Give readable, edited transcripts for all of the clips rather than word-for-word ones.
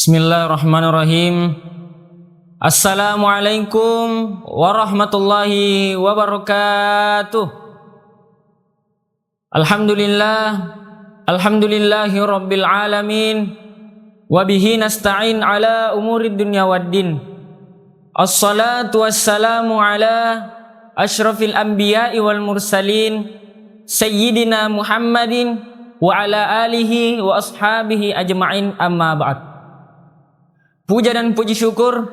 Bismillahirrahmanirrahim. Assalamualaikum warahmatullahi wabarakatuh. Alhamdulillahi rabbil alamin. Wabihi nasta'in ala umurid dunya waddin. Assalatu wassalamu ala ashrafil anbiya'i wal mursalin Sayyidina Muhammadin wa ala alihi wa ashabihi ajma'in, amma ba'd. Puja dan puji syukur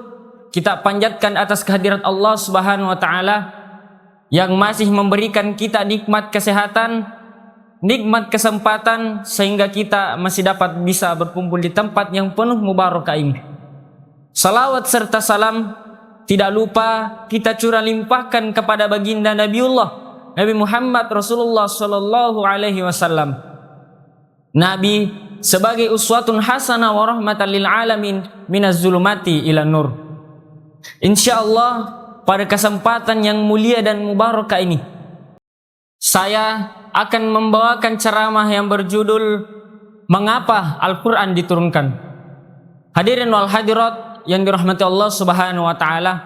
kita panjatkan atas kehadirat Allah Subhanahu wa taala yang masih memberikan kita nikmat kesehatan, nikmat kesempatan sehingga kita masih dapat bisa berkumpul di tempat yang penuh mubarakah ini. Salawat serta salam tidak lupa kita curah limpahkan kepada baginda Nabiullah Nabi Muhammad Rasulullah sallallahu alaihi wasallam. Nabi sebagai uswatun hasanah wa rahmatan lil alamin minaz zulumati ila nur. Insyaallah pada kesempatan yang mulia dan mubarakah ini saya akan membawakan ceramah yang berjudul Mengapa Al-Quran Diturunkan. Hadirin wal hadirat yang dirahmati Allah Subhanahu wa taala,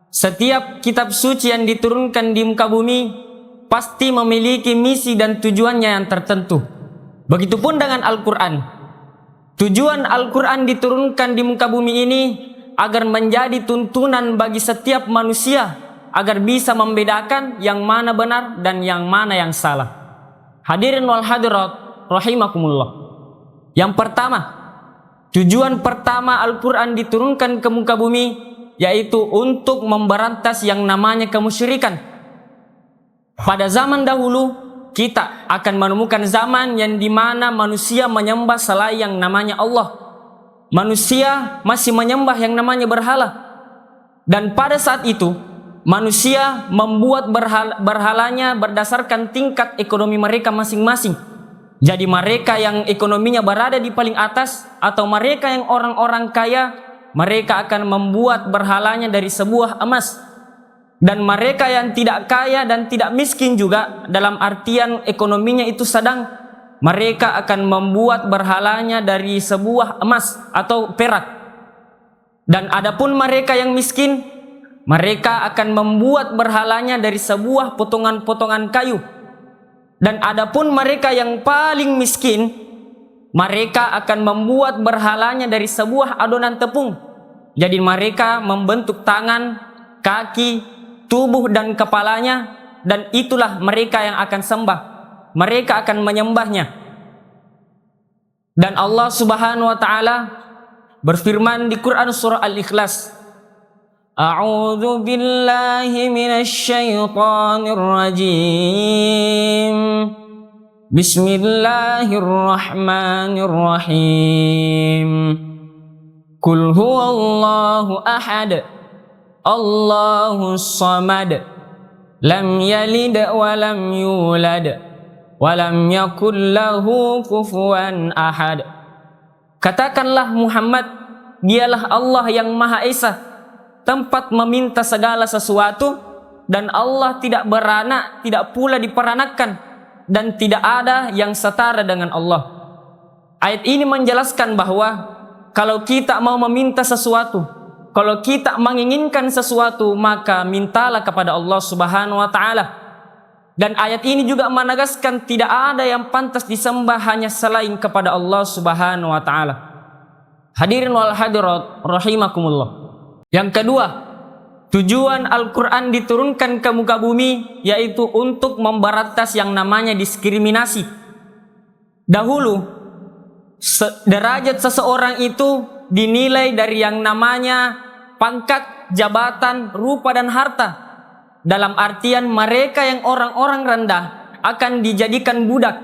setiap kitab suci yang diturunkan di muka bumi pasti memiliki misi dan tujuannya yang tertentu. Begitupun dengan Al-Quran. Tujuan Al-Quran diturunkan di muka bumi ini agar menjadi tuntunan bagi setiap manusia, agar bisa membedakan yang mana benar dan yang mana yang salah. Hadirin wal hadirat rahimakumullah. Yang pertama, tujuan pertama Al-Quran diturunkan ke muka bumi yaitu untuk memberantas yang namanya kemusyrikan. Pada zaman dahulu kita akan menemukan zaman yang dimana manusia menyembah selain yang namanya Allah. Manusia masih menyembah yang namanya berhala. Dan pada saat itu manusia membuat berhalanya berdasarkan tingkat ekonomi mereka masing-masing. Jadi mereka yang ekonominya berada di paling atas atau mereka yang orang-orang kaya, mereka akan membuat berhalanya dari sebuah emas. Dan mereka yang tidak kaya dan tidak miskin juga, dalam artian ekonominya itu sedang, mereka akan membuat berhalanya dari sebuah emas atau perak. Dan adapun mereka yang miskin, mereka akan membuat berhalanya dari sebuah potongan-potongan kayu. Dan adapun mereka yang paling miskin, mereka akan membuat berhalanya dari sebuah adonan tepung. Jadi mereka membentuk tangan, kaki, tubuh dan kepalanya, dan itulah mereka yang akan sembah. Mereka akan menyembahnya. Dan Allah Subhanahu wa taala berfirman di Quran surah Al-Ikhlas, A'udzu billahi minasy syaithanir rajim. Bismillahirrahmanirrahim. Qul huwallahu ahad, Allahus samad, lam yalid wa lam yulad, wa lam yakul lahu kufuwan ahad. Katakanlah Muhammad, dialah Allah yang Maha Esa, tempat meminta segala sesuatu, dan Allah tidak beranak, tidak pula diperanakan, dan tidak ada yang setara dengan Allah. Ayat ini menjelaskan bahwa kalau kita mau meminta sesuatu, kalau kita menginginkan sesuatu, maka mintalah kepada Allah Subhanahu wa taala. Dan ayat ini juga menegaskan tidak ada yang pantas disembah hanya selain kepada Allah Subhanahu wa taala. Hadirin wal hadirat rahimakumullah. Yang kedua, tujuan Al-Quran diturunkan ke muka bumi yaitu untuk memberantas yang namanya diskriminasi. Dahulu derajat seseorang itu dinilai dari yang namanya pangkat, jabatan, rupa dan harta. Dalam artian mereka yang orang-orang rendah akan dijadikan budak.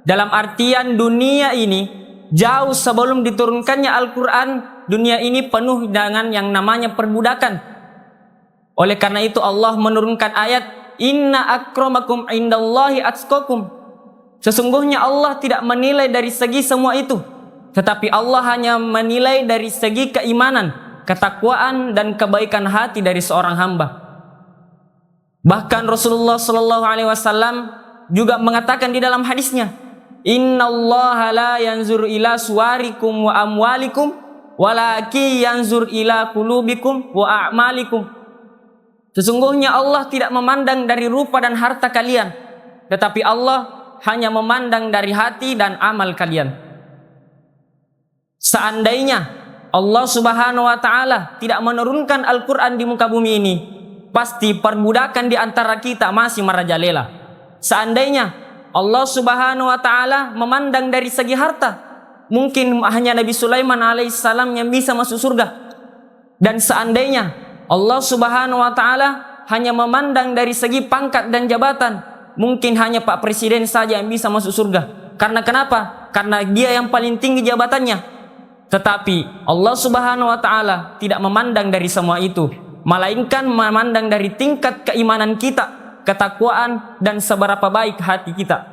Dalam artian dunia ini jauh sebelum diturunkannya Al-Quran, dunia ini penuh dengan yang namanya perbudakan. Oleh karena itu Allah menurunkan ayat, Inna akramakum indallahi atqakum. Sesungguhnya Allah tidak menilai dari segi semua itu, tetapi Allah hanya menilai dari segi keimanan, ketakwaan dan kebaikan hati dari seorang hamba. Bahkan Rasulullah sallallahu alaihi wasallam juga mengatakan di dalam hadisnya, Innallaha la yanzuru ila suwarikum wa amwalikum walaki yanzur ila qulubikum wa a'malikum. Sesungguhnya Allah tidak memandang dari rupa dan harta kalian, tetapi Allah hanya memandang dari hati dan amal kalian. Seandainya Allah Subhanahu wa taala tidak menurunkan Al-Qur'an di muka bumi ini, pasti perbudakan di antara kita masih merajalela. Seandainya Allah Subhanahu wa taala memandang dari segi harta, mungkin hanya Nabi Sulaiman alaihissalam yang bisa masuk surga. Dan seandainya Allah Subhanahu wa taala hanya memandang dari segi pangkat dan jabatan, mungkin hanya Pak Presiden saja yang bisa masuk surga. Karena kenapa? Karena dia yang paling tinggi jabatannya. Tetapi Allah Subhanahu wa taala tidak memandang dari semua itu, melainkan memandang dari tingkat keimanan kita, ketakwaan, dan seberapa baik hati kita.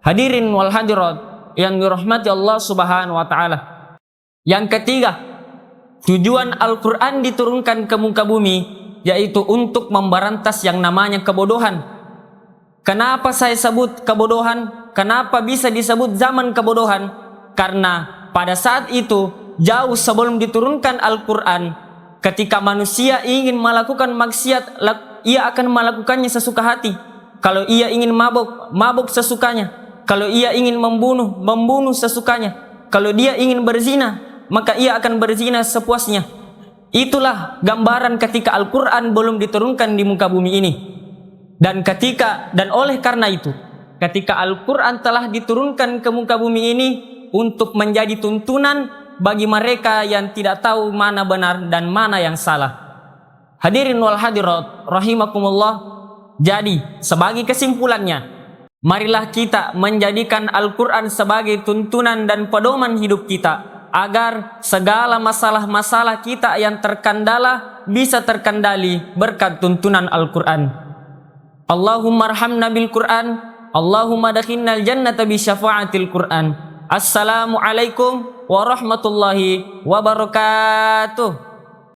Hadirin wal hadirat yang dirahmati Allah Subhanahu wa taala. Yang ketiga, tujuan Al-Qur'an diturunkan ke muka bumi yaitu untuk memberantas yang namanya kebodohan. Kenapa saya sebut kebodohan? Kenapa bisa disebut zaman kebodohan? Karena pada saat itu, jauh sebelum diturunkan Al-Qur'an, ketika manusia ingin melakukan maksiat, ia akan melakukannya sesuka hati. Kalau ia ingin mabuk, mabuk sesukanya. Kalau ia ingin membunuh, membunuh sesukanya. Kalau dia ingin berzina, maka ia akan berzina sepuasnya. Itulah gambaran ketika Al-Qur'an belum diturunkan di muka bumi ini. Dan oleh karena itu, ketika Al-Qur'an telah diturunkan ke muka bumi ini untuk menjadi tuntunan bagi mereka yang tidak tahu mana benar dan mana yang salah. Hadirin wal hadirat rahimakumullah. Jadi sebagai kesimpulannya, marilah kita menjadikan Al-Qur'an sebagai tuntunan dan pedoman hidup kita, agar segala masalah-masalah kita yang terkendala bisa terkendali berkat tuntunan Al-Qur'an. Allahumma arhamna bil Qur'an, Allahumma dakhinnal jannata bi syafa'atil Qur'an. Assalamualaikum warahmatullahi wabarakatuh.